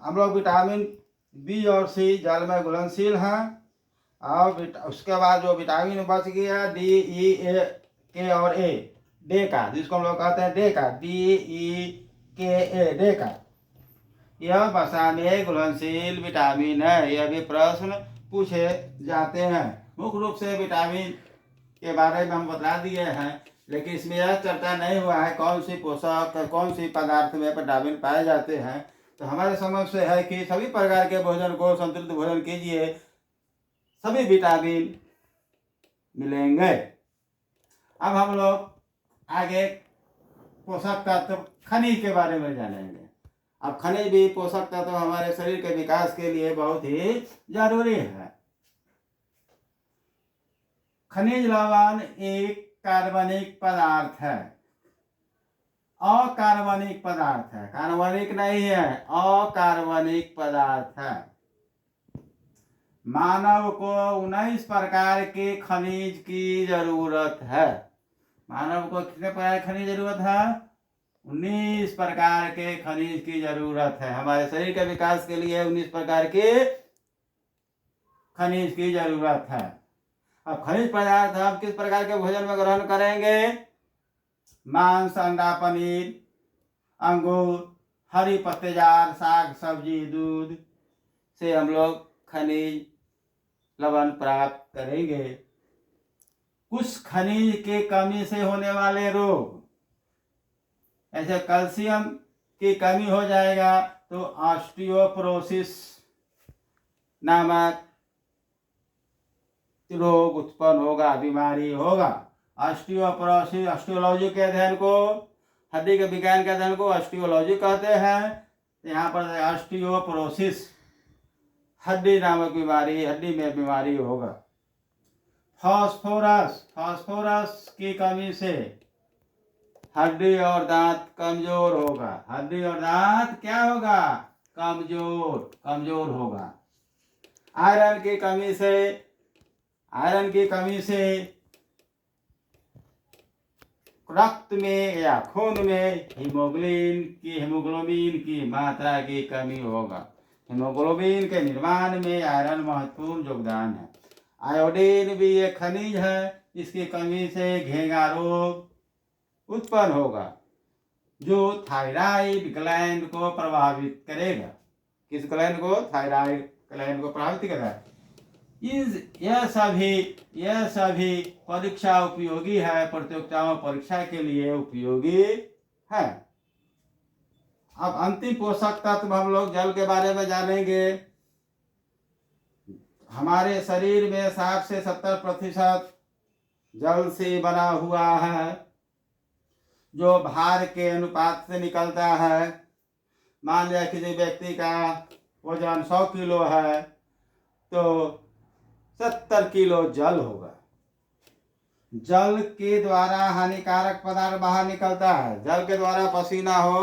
हम लोग vitamin B और सी जल में घुलनशील हैं। और उसके बाद जो विटामिन बच गया डी ई ए के और ए, डे का, जिसको हम लोग कहते हैं डे का, डी ई के ए, डे का, यह वसा में घुलनशील विटामिन है। यह भी प्रश्न पूछे जाते हैं। मुख्य रूप से विटामिन के बारे में हम बता दिए हैं, लेकिन इसमें यह चर्चा नहीं हुआ है कौन सी पोषक, कौन सी पदार्थ में विटामिन पाए जाते हैं। तो हमारे समझ से है कि सभी प्रकार के भोजन को संतुलित भोजन कीजिए, सभी विटामिन मिलेंगे। अब हम लोग आगे पोषक तत्व खनिज के बारे में जानेंगे। अब खनिज भी पोषक तत्व हमारे शरीर के विकास के लिए बहुत ही जरूरी है। खनिज लवण एक कार्बनिक पदार्थ है, अकार्बनिक पदार्थ है, कार्बनिक नहीं है, अकार्बनिक पदार्थ है। मानव को 19 प्रकार के खनिज की जरूरत है। मानव को कितने प्रकार के खनिज जरूरत है? 19 प्रकार के खनिज की जरूरत है। हमारे शरीर के विकास के लिए 19 प्रकार के खनिज की जरूरत है। अब खनिज पदार्थ हम किस प्रकार के भोजन में ग्रहण करेंगे? मांस, अंडा, पनीर, अंगूर, हरी पत्तेदार साग सब्जी, दूध से हम लोग खनिज लवण प्राप्त करेंगे। कुछ खनिज के कमी से होने वाले रोग, ऐसे कैल्शियम की कमी हो जाएगा तो ऑस्टियोपोरोसिस नामक रोग उत्पन्न होगा, बीमारी होगा। ऑस्टियोपोरोसिस, ऑस्टियोलॉजी के अध्ययन को, हड्डी के विज्ञान के अध्ययन को ऑस्टियोलॉजी कहते हैं। यहाँ पर ऑस्टियोपोरोसिस, हड्डी नामक बीमारी, हड्डी में बीमारी होगा। फास्फोरस, फास्फोरस की कमी से हड्डी और दांत कमजोर होगा। हड्डी और दांत क्या होगा? कमजोर होगा। आयरन की कमी से, आयरन की कमी से रक्त में या खून में हीमोग्लोबिन की मात्रा की कमी होगा। हीमोग्लोबिन के निर्माण में आयरन महत्वपूर्ण योगदान है। आयोडीन भी एक खनिज है, इसकी कमी से घेंगा रोग उत्पन्न होगा, जो थायराइड ग्लैंड को प्रभावित करेगा। किस ग्लैंड को? थायराइड ग्लैंड को प्रभावित करेगा। यह सभी परीक्षा उपयोगी है, प्रतियोगिताओं परीक्षा के लिए उपयोगी है। अब अंतिम पोषक तत्व हम लोग जल के बारे में जानेंगे। हमारे शरीर में 60 से 70% जल से बना हुआ है, जो भार के अनुपात से निकलता है। मान लिया किसी व्यक्ति का वजन 100 किलो है तो 70 किलो जल होगा। जल के द्वारा हानिकारक पदार्थ बाहर निकलता है। जल के द्वारा पसीना हो,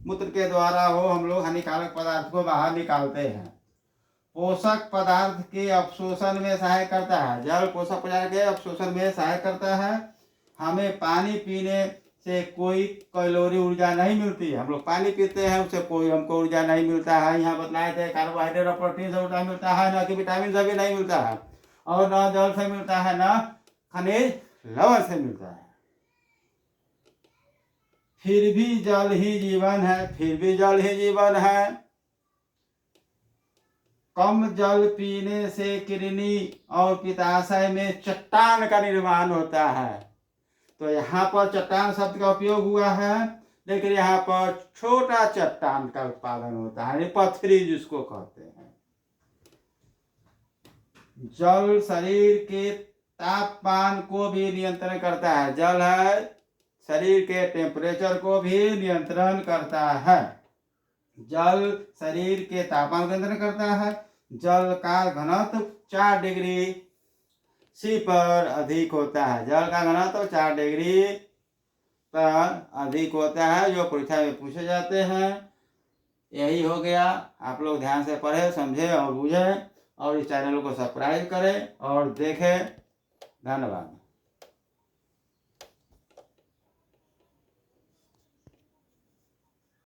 मूत्र के द्वारा हो, हम लोग हानिकारक पदार्थ को बाहर निकालते हैं। पोषक पदार्थ के अवशोषण में सहायक करता है। जल पोषक पदार्थ के अवशोषण में सहायक करता है। हमें पानी पीने से कोई कैलोरी ऊर्जा नहीं मिलती है। हम लोग पानी पीते हैं, उससे कोई हमको ऊर्जा नहीं मिलता है। यहाँ बतलाए थे कार्बोहाइड्रेट और प्रोटीन से ऊर्जा मिलता है, न कि विटामिन से भी नहीं मिलता है, और न जल से मिलता है, न खनिज लवण से मिलता है। फिर भी जल ही जीवन है, फिर भी जल ही जीवन है। कम जल पीने से किडनी और पित्ताशय में चट्टान का निर्माण होता है। तो यहाँ पर चट्टान शब्द का उपयोग हुआ है, लेकिन यहाँ पर छोटा चट्टान का उत्पादन होता है, पथरी जिसको कहते हैं। जल शरीर के तापमान को भी नियंत्रण करता है। जल है शरीर के टेम्परेचर को भी नियंत्रण करता है। जल शरीर के तापमान को नियंत्रण करता है। जल का घनत्व 4 डिग्री सी पर अधिक होता है। जल का घनत्व 4 डिग्री पर अधिक होता है, जो परीक्षा में पूछे जाते हैं। यही हो गया। आप लोग ध्यान से पढ़े, समझे और बूझे, और इस चैनल को सब्सक्राइब करें और देखें। धन्यवाद।